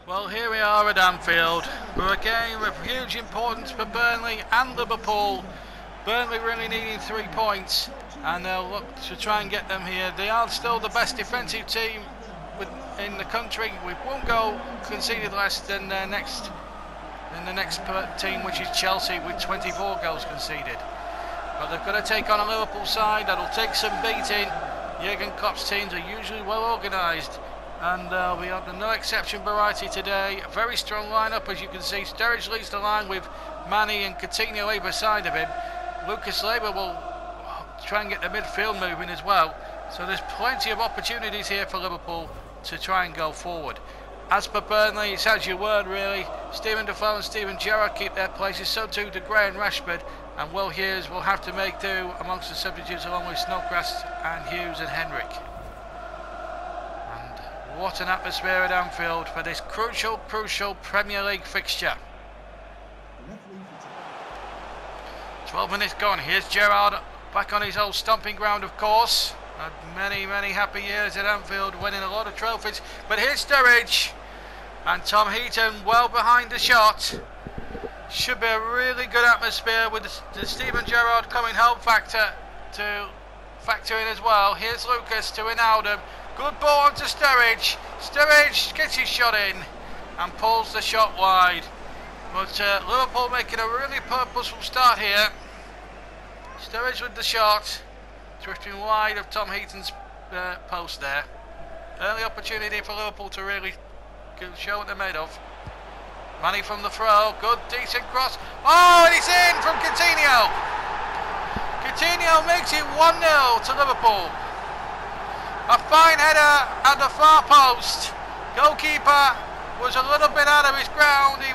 Well, here we are at Anfield for a game of huge importance for Burnley and Liverpool. Burnley really needing 3 points, and they'll look to try and get them here. They are still the best defensive team in the country, with 1 goal conceded less than the next team, which is Chelsea, with 24 goals conceded. But they've got to take on a Liverpool side that'll take some beating. Jurgen Klopp's teams are usually well organised, and we have the no exception variety today. A very strong lineup, as you can see. Sturridge leads the line with Manny and Coutinho either side of him. Lucas Leiber will try and get the midfield moving as well. So there's plenty of opportunities here for Liverpool to try and go forward. As per Burnley, it's as you word really. Steven Defoe and Steven Gerrard keep their places, so too do Gray and Rashford, and Will Hughes will have to make do amongst the substitutes along with Snodgrass and Hughes and Henrik. And what an atmosphere at Anfield for this crucial Premier League fixture. 12 minutes gone. Here's Gerrard back on his old stomping ground, of course. Had many happy years at Anfield, winning a lot of trophies. But here's Sturridge and Tom Heaton well behind the shot. Should be a really good atmosphere with the Steven Gerrard coming home factor to factor in as well. Here's Lucas to Wijnaldum. Good ball onto Sturridge. Sturridge gets his shot in and pulls the shot wide. But Liverpool making a really purposeful start here. Sturridge with the shot, drifting wide of Tom Heaton's post there. Early opportunity for Liverpool to really show what they're made of. Manny from the throw, good decent cross. Oh, and it's in from Coutinho. Coutinho makes it 1-0 to Liverpool. A fine header at the far post. Goalkeeper was a little bit out of his ground. He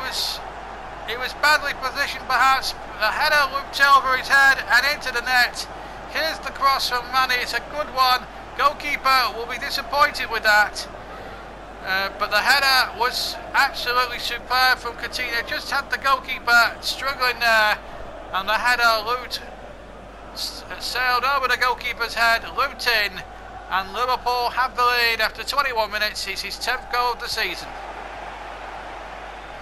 was badly positioned perhaps. The header looped over his head and into the net. Here's the cross from Manny. It's a good one. Goalkeeper will be disappointed with that. But the header was absolutely superb from Coutinho. Just had the goalkeeper struggling there, and the header looped, sailed over the goalkeeper's head, looped in, and Liverpool have the lead after 21 minutes. It's his 10th goal of the season.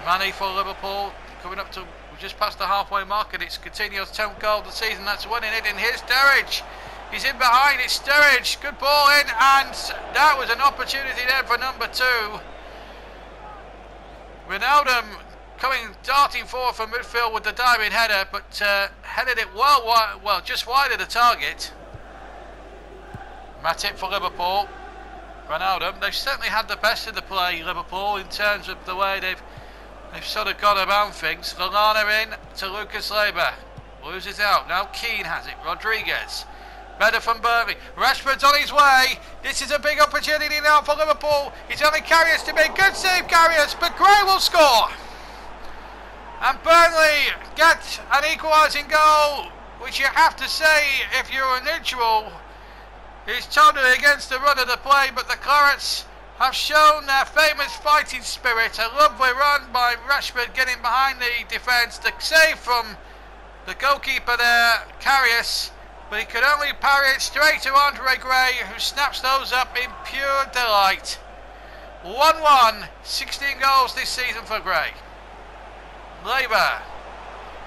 Manny for Liverpool, coming up to just past the halfway mark, and it's Coutinho's 10th goal of the season. That's winning it, and here's Sturridge. He's in behind, it's Sturridge, good ball in, and that was an opportunity there for number 2. Wijnaldum darting forward from midfield with the diving header, but headed it well, just wide of the target. Matip for Liverpool. Wijnaldum, they've certainly had the best of the play, Liverpool, in terms of the way they've sort of gone about things. Lallana in to Lucas Leiber, loses out, now Keane has it, Rodriguez. Better from Burnley. Rashford's on his way. This is a big opportunity now for Liverpool. It's only Karius to make. Good save, Karius, but Gray will score. And Burnley get an equalising goal, which you have to say, if you're a neutral, is totally against the run of the play. But the Clarets have shown their famous fighting spirit. A lovely run by Rashford getting behind the defence. The save from the goalkeeper there, Karius. But he could only parry it straight to Andre Gray, who snaps those up in pure delight. 1-1, 16 goals this season for Gray. Leiber,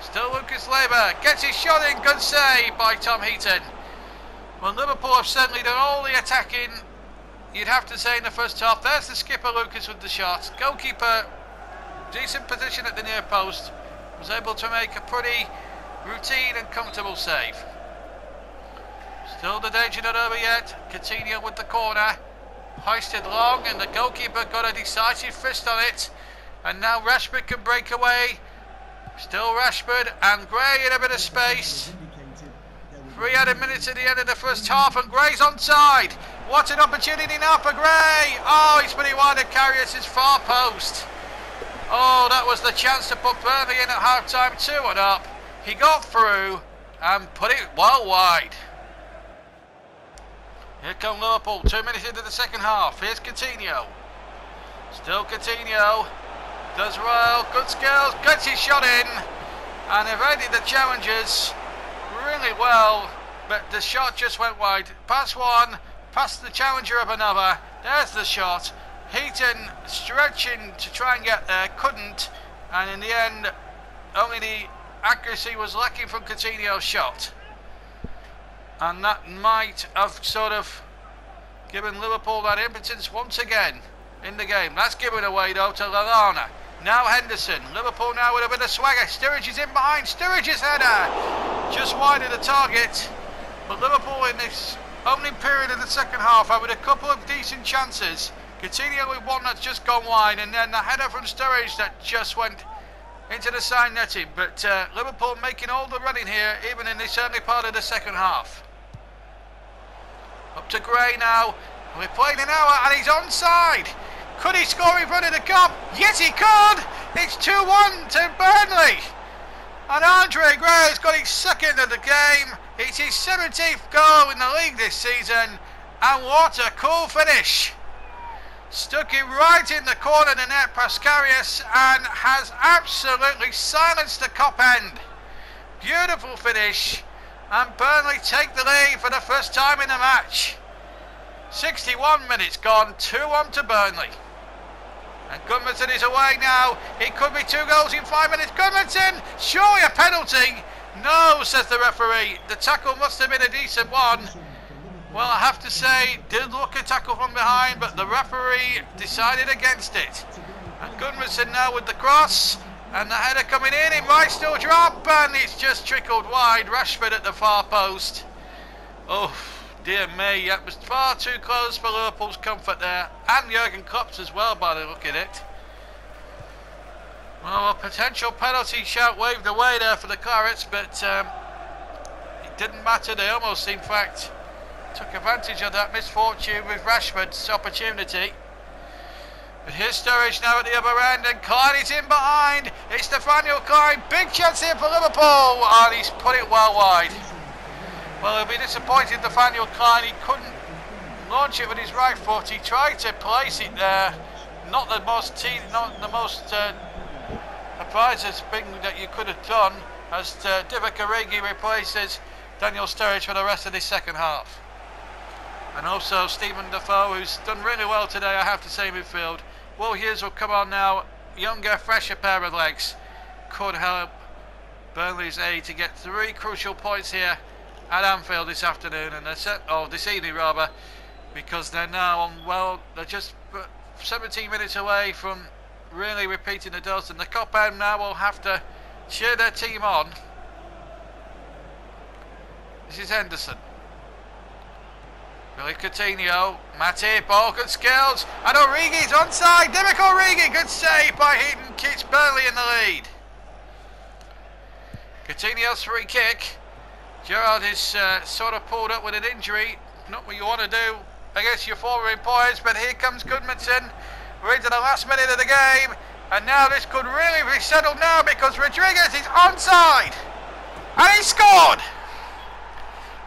still Lucas Leiber, gets his shot in, good save by Tom Heaton. Well, Liverpool have certainly done all the attacking, you'd have to say, in the first half. There's the skipper, Lucas, with the shot. Goalkeeper, decent position at the near post, was able to make a pretty routine and comfortable save. Still the danger not over yet. Coutinho with the corner. Hoisted long, and the goalkeeper got a decisive fist on it. And now Rashford can break away. Still Rashford and Gray in a bit of space. 3 added minutes at the end of the first half, and Gray's onside. What an opportunity now for Gray. Oh, he's put it wide at Karius' far post. Oh, that was the chance to put Burnley in at half time, 2-up. He got through and put it well wide. Here come Liverpool, 2 minutes into the second half. Here's Coutinho. Still Coutinho. Does well, good skills, gets his shot in. And evaded the challengers really well. But the shot just went wide. Past one, past the challenger of another. There's the shot. Heaton stretching to try and get there, couldn't, and in the end only the accuracy was lacking from Coutinho's shot, and that might have sort of given Liverpool that impotence once again in the game. That's given away though to Lallana. Now Henderson. Liverpool now with a bit of swagger. Sturridge is in behind. Sturridge's header just wide of the target. But Liverpool in this opening period of the second half had a couple of decent chances. Coutinho with one that's just gone wide, and then the header from Sturridge that just went into the side netting. But Liverpool making all the running here, even in this early part of the second half. Up to Gray now. We've played an hour and he's onside. Could he score in front of the Cop? Yes, he could. It's 2-1 to Burnley. And Andre Gray has got his second of the game. It's his 17th goal in the league this season. And what a cool finish. Stuck it right in the corner of the net, Pascarius, and has absolutely silenced the Cop end. Beautiful finish. And Burnley take the lead for the first time in the match. 61 minutes gone, 2-1 to Burnley. And Gudmundsson is away now. It could be 2 goals in 5 minutes. Gudmundsson, surely a penalty. No, says the referee. The tackle must have been a decent one. Well, I have to say, did look a tackle from behind, but the referee decided against it. And Gudmundsson now with the cross. And the header coming in, it might still drop, and it's just trickled wide. Rashford at the far post. Oh, dear me, that was far too close for Liverpool's comfort there. And Jurgen Klopp's as well, by the look at it. Well, a potential penalty shout waved away there for the Clarets, but it didn't matter. They almost, in fact, took advantage of that misfortune with Rashford's opportunity. But here's Sturridge now at the other end, and Klein is in behind. It's Nathaniel Klein, big chance here for Liverpool, and he's put it well wide. Well, he'll be disappointed, Nathaniel Klein. He couldn't launch it with his right foot. He tried to place it there. Not the most surprising thing that you could have done, as Divock Origi replaces Daniel Sturridge for the rest of this second half. And also Stephen Defoe, who's done really well today, I have to say, in midfield. Will Hughes will come on now. Younger, fresher pair of legs. Could help Burnley's aid to get 3 crucial points here at Anfield this afternoon, and this evening rather, because they're now on, well, they're just 17 minutes away from really repeating the dose, and the Cop end now will have to cheer their team on. This is Henderson. Billy Coutinho, Matip, all good skills, and Origi's onside. Divock Origi, good save by Heaton, keeps Burnley in the lead. Coutinho's free kick. Gerrard is sort of pulled up with an injury. Not what you want to do against your former employers, but here comes Gudmundsson. We're into the last minute of the game, and now this could really be settled now because Rodriguez is onside, and he scored.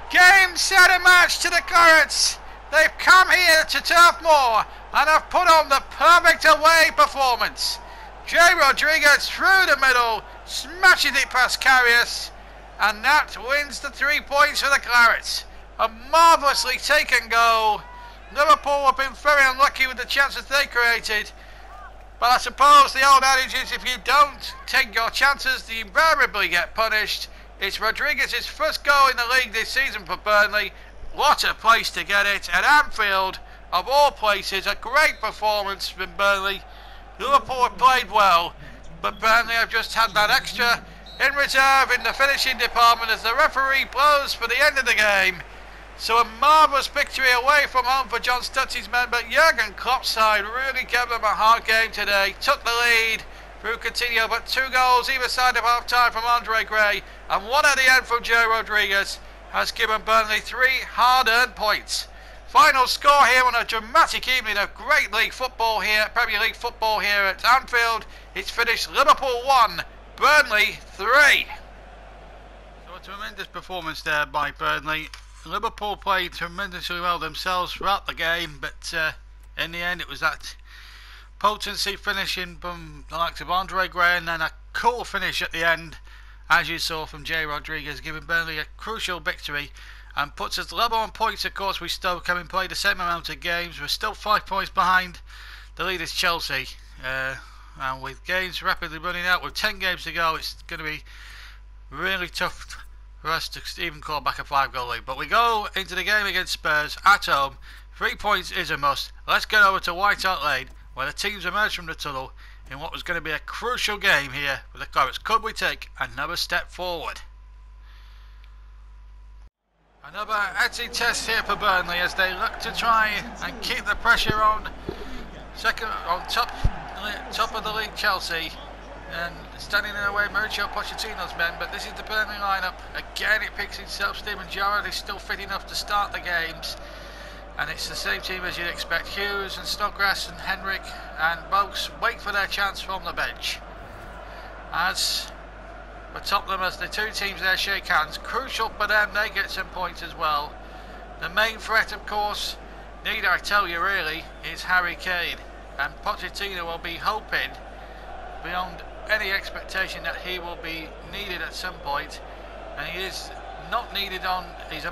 Game, set and match to the Clarets. They've come here to Turf Moor and have put on the perfect away performance. Jay Rodriguez through the middle, smashes it past Karius, and that wins the 3 points for the Clarets. A marvellously taken goal. Liverpool have been very unlucky with the chances they created, but I suppose the old adage is if you don't take your chances, you invariably get punished. It's Rodriguez's first goal in the league this season for Burnley. What a place to get it at Anfield, of all places. A great performance from Burnley. Liverpool have played well, but Burnley have just had that extra in reserve in the finishing department as the referee blows for the end of the game. So a marvellous victory away from home for John Stutzy's men, but Jurgen Klopp's side really gave them a hard game today. Took the lead through Coutinho, but 2 goals either side of half-time from Andre Gray, and 1 at the end from Joe Rodriguez has given Burnley 3 hard-earned points. Final score here on a dramatic evening of great league football here, Premier League football here at Anfield. It's finished Liverpool 1, Burnley 3. So a tremendous performance there by Burnley. Liverpool played tremendously well themselves throughout the game, but in the end it was that potency finishing from the likes of Andre Gray, and then a cool finish at the end, as you saw from Jay Rodriguez, giving Burnley a crucial victory and puts us level on points, of course, with Stoke, having played the same amount of games. We're still 5 points behind The lead is Chelsea, and with games rapidly running out, with 10 games to go, it's going to be really tough for us to even call back a 5-goal lead. But we go into the game against Spurs at home. 3 points is a must. Let's get over to White Hart Lane, where the teams emerge from the tunnel in what was going to be a crucial game here for the Clarets. Could we take another step forward? Another acting test here for Burnley as they look to try and keep the pressure on top of the league Chelsea, and standing in the way Mauricio Pochettino's men. But this is the Burnley lineup. Again, it picks itself. Steven Gerrard is still fit enough to start the games, and it's the same team as you'd expect. Hughes and Snodgrass and Henrik and Boaks wait for their chance from the bench. As for Tottenham, as the two teams there shake hands, crucial for them they get some points as well. The main threat, of course, need I tell you really, is Harry Kane, and Pochettino will be hoping beyond any expectation that he will be needed at some point, and he is not needed on, he's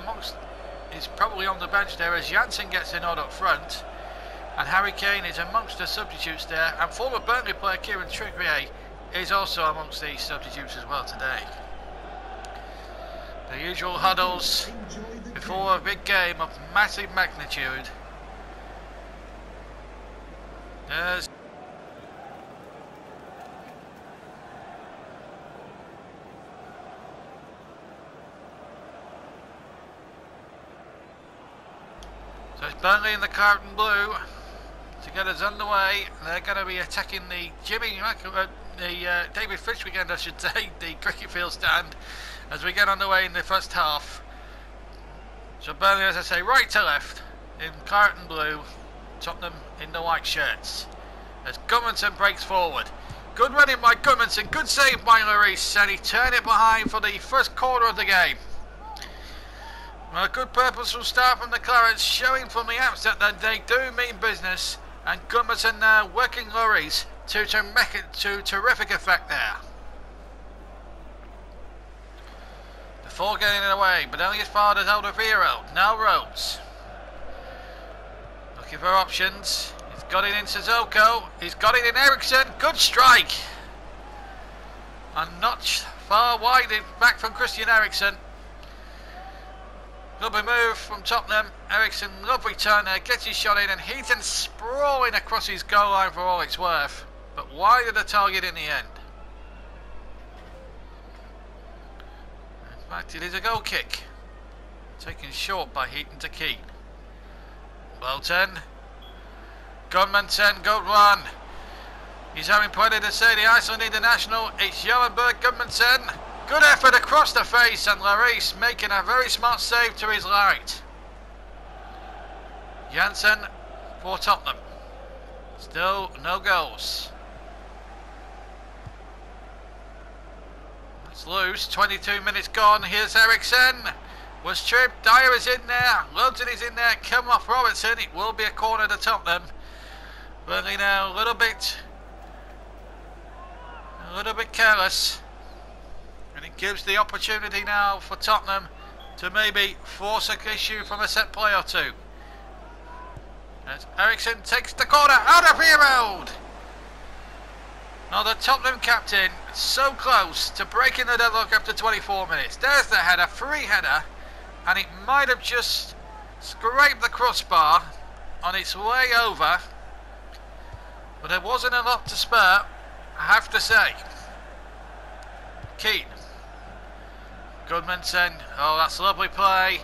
probably on the bench there as Janssen gets a nod up front, and Harry Kane is amongst the substitutes there, and former Burnley player Kieran Trippier is also amongst the substitutes as well today. The usual huddles before a big game of massive magnitude. There's so it's Burnley in the Claret and Blue to get us underway. They're going to be attacking the David Fitch weekend, I should say, the cricket field stand, as we get underway in the first half. So Burnley, as I say, right to left in Claret and Blue, Tottenham in the white shirts. As Gudmundsson breaks forward. Good running by Gudmundsson, good save by Lloris, and he turned it behind for the first quarter of the game. Well, a good purposeful start from the Clarets, showing from the outset that they do mean business, and Gudmundsson now working Lloris to terrific effect there. Before getting it away, but only as far as Alderweireld. Now Rhodes. Looking for options. He's got it in Sissoko. He's got it in Eriksson. Good strike. And not far wide back from Christian Eriksson. Lovely move from Tottenham. Eriksson, lovely turn there. Gets his shot in, and Heaton sprawling across his goal line for all it's worth. But wide of the target in the end. In fact, it is a goal kick. Taken short by Heaton to Keane. Bolton. Gudmundsson, good run. He's having plenty to say, the Iceland international. It's Johan Berg Gudmundsson. Good effort across the face, and Lloris making a very smart save to his right. Janssen for Tottenham. Still no goals. It's loose, 22 minutes gone. Here's Eriksson. Was tripped, Dyer is in there, Lodson is in there, come off Robertson. It will be a corner to Tottenham. Burnley now a little bit careless, and it gives the opportunity now for Tottenham to maybe force an issue from a set play or two. As Eriksson takes the corner, Alderweireld. Now the Tottenham captain so close to breaking the deadlock after 24 minutes. There's the header, free header, and it might have just scraped the crossbar on its way over, but there wasn't a lot to spare, I have to say. Keane. Gudmundsson, oh, that's a lovely play.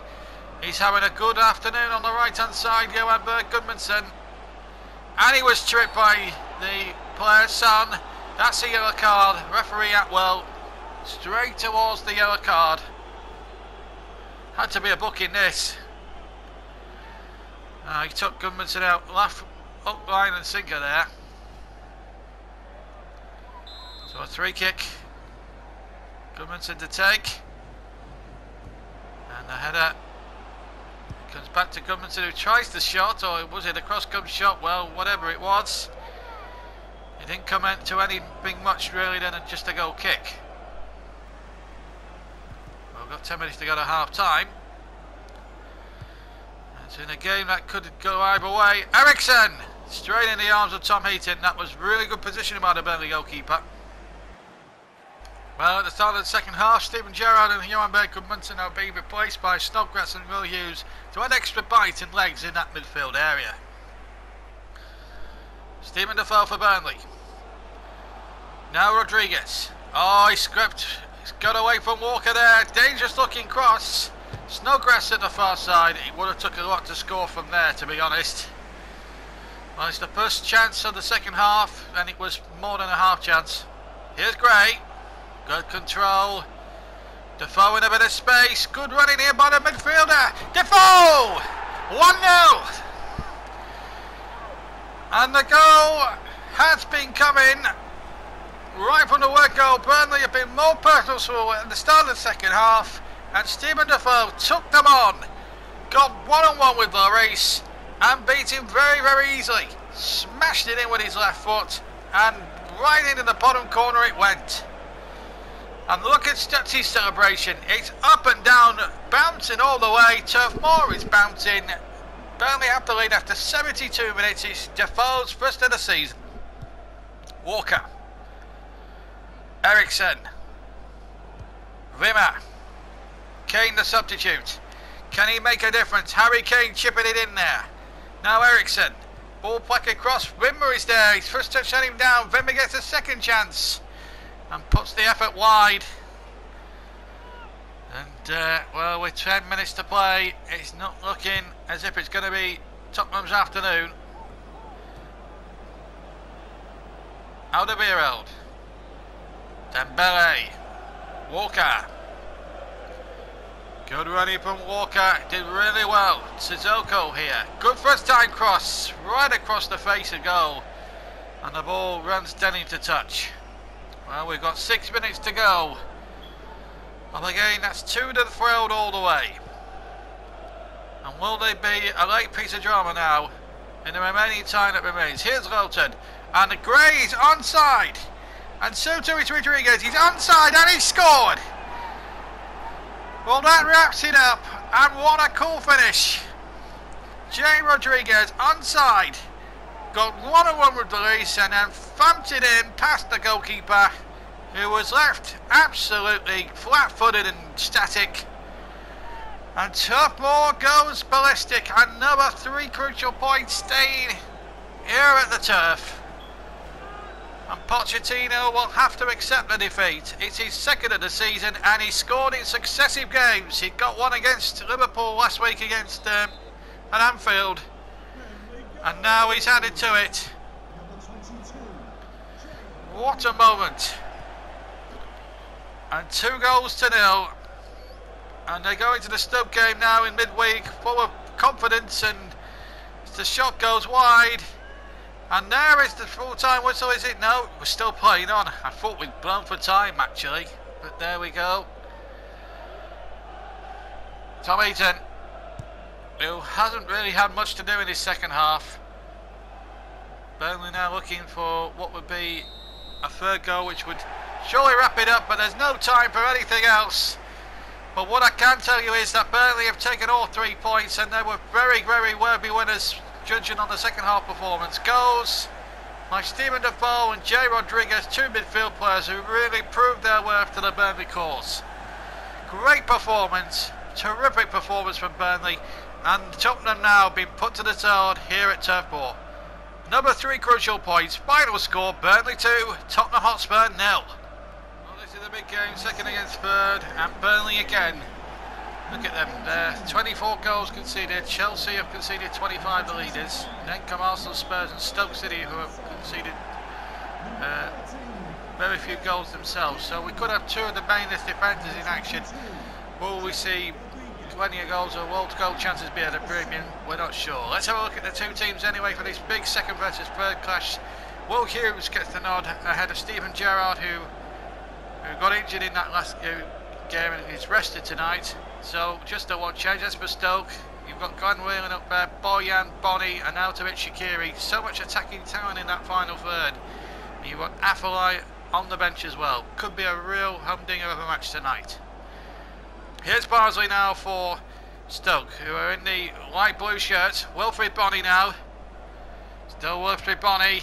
He's having a good afternoon on the right hand side, Johan Berg Gudmundsson, and he was tripped by the player's son. That's a yellow card. Referee Atwell straight towards the yellow card. Had to be a book in this. He took Gudmundsson out, left up line and sinker there. So a free kick. Gudmundsson to take. And the header comes back to Gudmundsson, who tries the shot, or was it a cross-come shot? Well, whatever it was. It didn't come into anything much really then, just a goal kick. Well, we've got 10 minutes to go to half time. It's in a game that could go either way. Eriksson Straight in the arms of Tom Heaton. That was really good positioning by the Burnley goalkeeper. Well, at the start of the second half, Stephen Gerrard and Johan Berg-Gudmundsson are being replaced by Snodgrass and Will Hughes to add extra bite and legs in that midfield area. Stephen Defoe for Burnley. Now Rodriguez. Oh, he's got away from Walker there. Dangerous looking cross. Snodgrass at the far side. It would have took a lot to score from there, to be honest. Well, it's the first chance of the second half, and it was more than a half chance. Here's Gray. Good control. Defoe in a bit of space. Good running here by the midfielder. Defoe! 1-0. And the goal has been coming right from the word go. Burnley have been more purposeful at the start of the second half, and Stephen Defoe took them on. Got one-on-one with Lloris and beat him very, very easily. Smashed it in with his left foot, and right into the bottom corner it went. And look at Stutsy's celebration. It's up and down, bouncing all the way. Turf Moor is bouncing. Burnley have the lead after 72 minutes. It's Defoe's first of the season. Walker. Eriksson. Wimmer. Kane the substitute. Can he make a difference? Harry Kane chipping it in there. Now Eriksson. Ball back across. Wimmer is there. His first touch shut him down. Wimmer gets a second chance and puts the effort wide. And well, with 10 minutes to play, it's not looking as if it's going to be Tottenham's afternoon. Alderweireld. Dembele. Walker. Good running from Walker. Did really well. Sissoko here. Good first time cross. Right across the face of goal. And the ball runs dead into touch. Well, we've got 6 minutes to go. Well, again, that's 2 to the field all the way. And will there be a late piece of drama now in the remaining time that remains? Here's Lowton. And Gray is onside. And so too is Rodriguez. He's onside and he's scored. Well, that wraps it up. And what a cool finish. Jay Rodriguez onside. Got one-on-one with Lloris and then thumped it in past the goalkeeper, who was left absolutely flat-footed and static. And Turf Moor goes ballistic. Another 3 crucial points staying here at the turf. And Pochettino will have to accept the defeat. It's his second of the season and he scored in successive games. He got one against Liverpool last week against at Anfield. And now he's added to it. What a moment. And 2-0. And they go into the Stoke game now in midweek full of confidence, and the shot goes wide. And there is the full-time whistle, is it? No, we're still playing on. I thought we'd blown for time actually, but there we go. Tom Heaton, who hasn't really had much to do in his second half. Burnley now looking for what would be a third goal, which would surely wrap it up, but there's no time for anything else. But what I can tell you is that Burnley have taken all 3 points, and they were very, very worthy winners, judging on the second half performance. Goals like Stephen Defoe and Jay Rodriguez, 2 midfield players who really proved their worth to the Burnley cause. Great performance, terrific performance from Burnley, and Tottenham now being put to the sword here at Turf Moor. Number 3 crucial points. Final score: Burnley 2, Tottenham Hotspur 0. Well, this is a big game, second against third, and Burnley again. Look at them, 24 goals conceded. Chelsea have conceded 25, the leaders. Then come Arsenal, Spurs and Stoke City, who have conceded very few goals themselves. So we could have 2 of the mainest defenders in action. Will we see plenty of goals or world goal chances be at a premium? We're not sure. Let's have a look at the 2 teams anyway for this big second versus third clash. Will Hughes gets the nod ahead of Stephen Gerrard, who got injured in that last game and is rested tonight. So just a 1 change. That's for Stoke. You've got Glenn Whelan up there, Boyan, Bonnie and out of it Shaqiri. So much attacking talent in that final third. And you've got Afellay on the bench as well. Could be a real humdinger of a match tonight. Here's Barnsley now for Stoke, who are in the light blue shirts. Wilfried Bonnie now. Still Wilfred Bonney.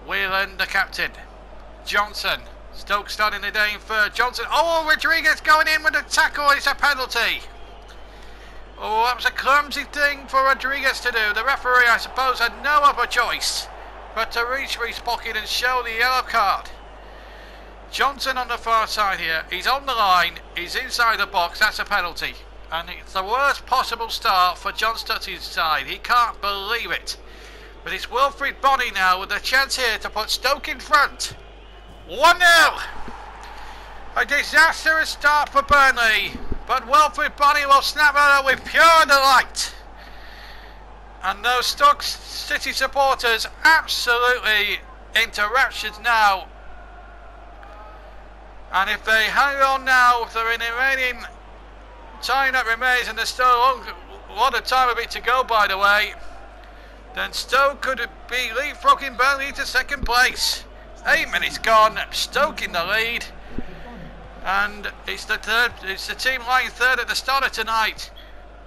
Whelan, the captain. Johnson. Stoke starting the day in third. Johnson. Oh, Rodriguez going in with a tackle. It's a penalty. Oh, that was a clumsy thing for Rodriguez to do. The referee, I suppose, had no other choice but to reach for his pocket and show the yellow card. Johnson on the far side here. He's on the line. He's inside the box. That's a penalty. And it's the worst possible start for John Stutty's side. He can't believe it. But it's Wilfred Bonney now with a chance here to put Stoke in front. 1-0. A disastrous start for Burnley. But Wilfred Bonney will snap at her with pure delight. And those Stoke City supporters absolutely into raptures now. And if they hang on now, if they're in the remaining time that remains, and there's still a lot of time of it to go, by the way, then Stoke could be leapfrogging Burnley to second place. 8 minutes gone, Stoke in the lead, and it's the team lying third at the start of tonight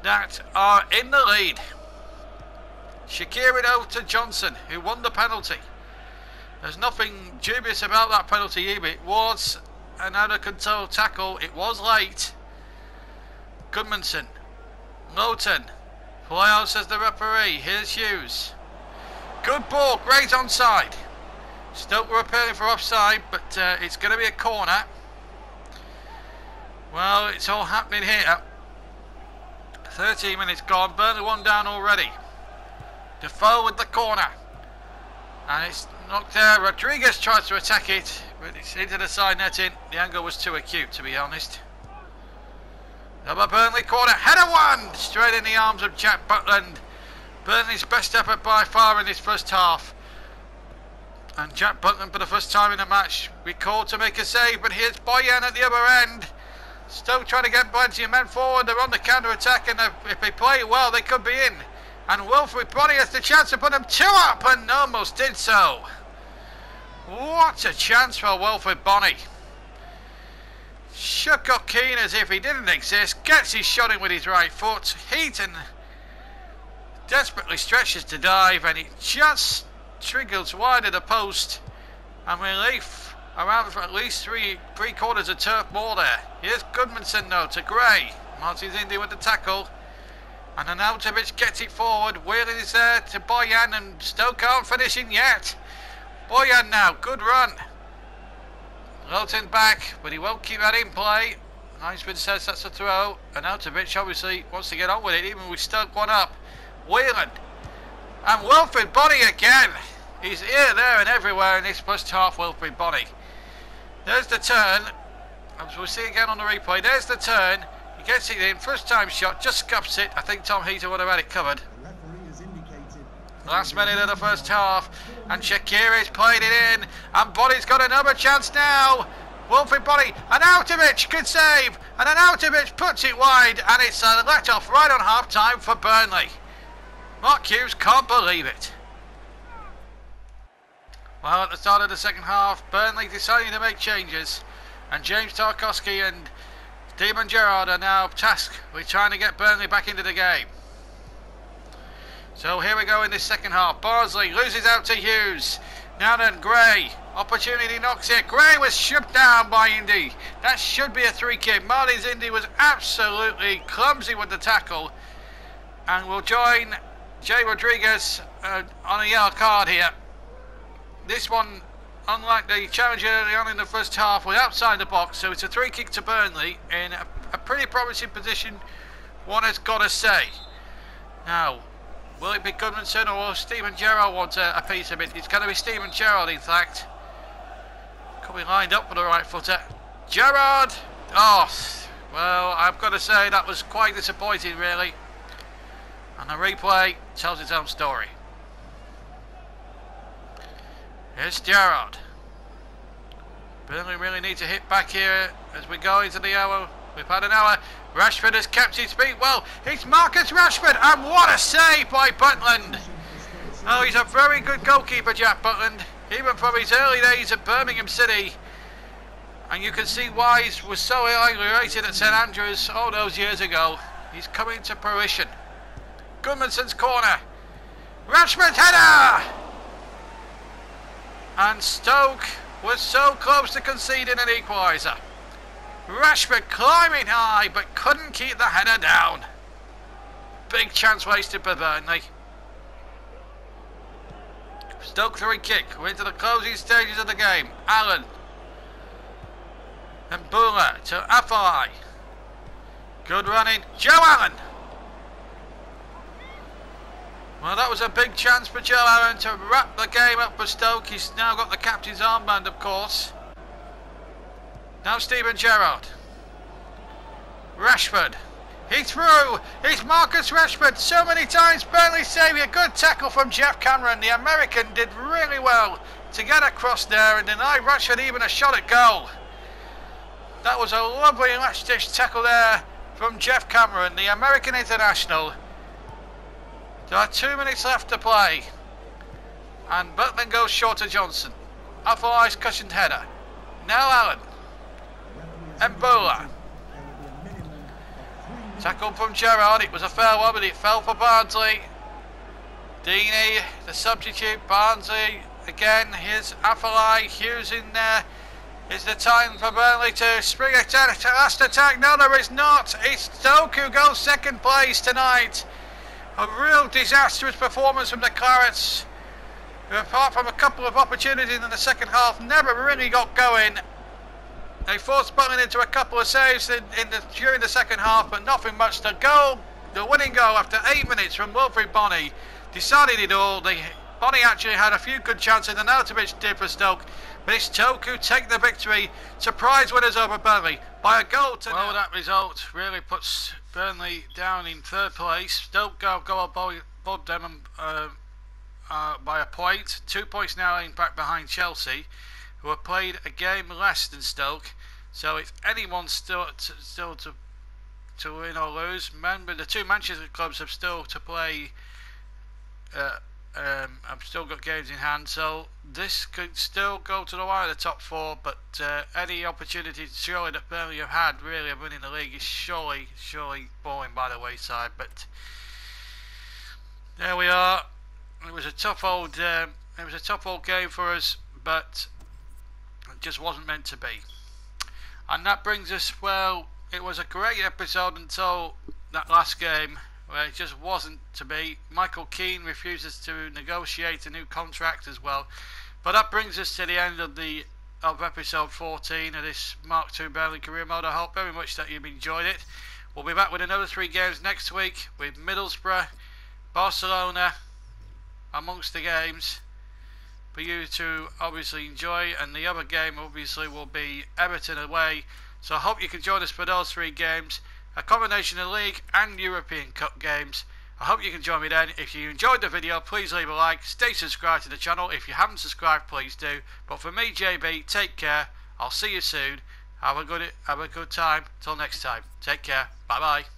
that are in the lead. Shaqiri over to Johnson, who won the penalty. There's nothing dubious about that penalty either. It was an out of control tackle. It was late. Goodmanson, Lowton, play out, says the referee. Here's Hughes. Good ball, great onside. Stoke were appealing for offside, but it's going to be a corner. Well, it's all happening here. 13 minutes gone, Burnley one down already. Defoe with the corner. And it's knocked there. Rodriguez tries to attack it, but it's into the side netting. The angle was too acute, to be honest. Another Burnley corner. Header one! Straight in the arms of Jack Butland. Burnley's best effort by far in this first half. And Jack Butland, for the first time in the match, recalled to make a save, but here's Boyan at the other end. Stoke trying to get plenty of men forward. They're on the counter-attack, and if they play well, they could be in. And Wilfred Bonney has the chance to put them 2 up, and almost did so. What a chance for Wilfred Bonney. Shook up Keane as if he didn't exist. Gets his shot in with his right foot. Heaton desperately stretches to dive, and it just triggers wide of the post. And relief around for at least three quarters of turf more there. Here's Goodmanson though to Gray. Martin's Indy with the tackle. And Arnautovic gets it forward. Wheeling is there to Boyan, and Stoke aren't finishing yet. Boyan now, good run. Lowton back, but he won't keep that in play. Heisman says that's a throw. Arnautovic obviously wants to get on with it, even with Stoke one up. Whelan. And Wilfred Bonney again. He's here, there and everywhere in this first half, Wilfred Bonney. There's the turn. As we'll see again on the replay, there's the turn. He gets it in, first time shot, just scuffs it. I think Tom Heaton would have had it covered. Last minute of the first half, and Shaqiri's played it in, and Bonney's got another chance now. Wilfred Bonney, Arnautovic can save, and Arnautovic puts it wide, and it's a let off right on half time for Burnley. Mark Hughes can't believe it. Well, at the start of the second half, Burnley deciding to make changes, and James Tarkowski and Steven Gerrard are now tasked with trying to get Burnley back into the game. So here we go in this second half. Barnsley loses out to Hughes. Now then, Gray. Opportunity knocks it. Gray was shoved down by Indy. That should be a free kick. Martin's Indy was absolutely clumsy with the tackle. And we'll join Jay Rodriguez on a yellow card here. This one, unlike the challenge early on in the first half, was outside the box. So it's a free kick to Burnley in a pretty promising position, one has got to say. Now, will it be Goodmanson or Steven Gerrard want a piece of it? It's going to be Steven Gerrard, in fact. Could be lined up for the right footer. Gerrard! Oh, well, I've got to say that was quite disappointing, really. And the replay tells its own story. Here's Gerrard. Burnley really need to hit back here as we go into the hour. We've had an hour. Rashford has kept his feet well. It's Marcus Rashford, and what a save by Butland. Oh, he's a very good goalkeeper, Jack Butland, even from his early days at Birmingham City. And you can see why he was so highly rated at St Andrews all those years ago. He's coming to fruition. Goodmanson's corner. Rashford's header! And Stoke was so close to conceding an equaliser. Rashford climbing high but couldn't keep the header down. Big chance wasted by Burnley. Stoke free kick. We're into the closing stages of the game. Allen. And Bula to Afai. Good running. Joe Allen. Well, that was a big chance for Joe Allen to wrap the game up for Stoke. He's now got the captain's armband, of course. Now Steven Gerrard. Rashford. He threw. It's Marcus Rashford. So many times Burnley saviour. Good tackle from Jeff Cameron. The American did really well to get across there and deny Rashford even a shot at goal. That was a lovely last-ditch tackle there from Jeff Cameron, the American international. There are 2 minutes left to play. And Butland goes short to Johnson. Affelai's cushioned header. Now Allen. Mbola. Tackle from Gerrard. It was a fair one, but it fell for Barnsley. Deeney, the substitute. Barnsley again. Here's Affelai. Hughes in there. Is the time for Burnley to spring attack? Last attack? No, there is not. It's Stoke who goes second place tonight. A real disastrous performance from the Clarets, who, apart from a couple of opportunities in the second half, never really got going. They forced Butland into a couple of saves during the second half, but nothing much. The goal, the winning goal after 8 minutes from Wilfried Bonney, decided it all. Bonney actually had a few good chances, and Arnautovic did for Stoke, but it's Stoke who take the victory. Surprise winners over Burnley by a goal to Well, that result really puts Burnley down in third place. Stoke go above them by a point. 2 points now in back behind Chelsea, who have played a game less than Stoke. So if anyone's still to win or lose, remember the two Manchester clubs have still to play. I've still got games in hand, so this could still go to the wire of the top four. But any opportunity surely that Burnley have had really of winning the league is surely falling by the wayside. But there we are. It was a tough old game for us, but it just wasn't meant to be. And that brings us, well, it was a great episode until that last game, where it just wasn't to be. Michael Keane refuses to negotiate a new contract as well. But that brings us to the end of episode 14 of this Mark II Burnley Career Mode. I hope very much that you've enjoyed it. We'll be back with another 3 games next week with Middlesbrough, Barcelona amongst the games for you to obviously enjoy, and the other game obviously will be Everton away. So I hope you can join us for those 3 games, a combination of League and European Cup games. I hope you can join me then. If you enjoyed the video, please leave a like, stay subscribed to the channel. If you haven't subscribed, please do. But for me, JB, take care. I'll see you soon. Have a good time. Till next time. Take care. Bye bye.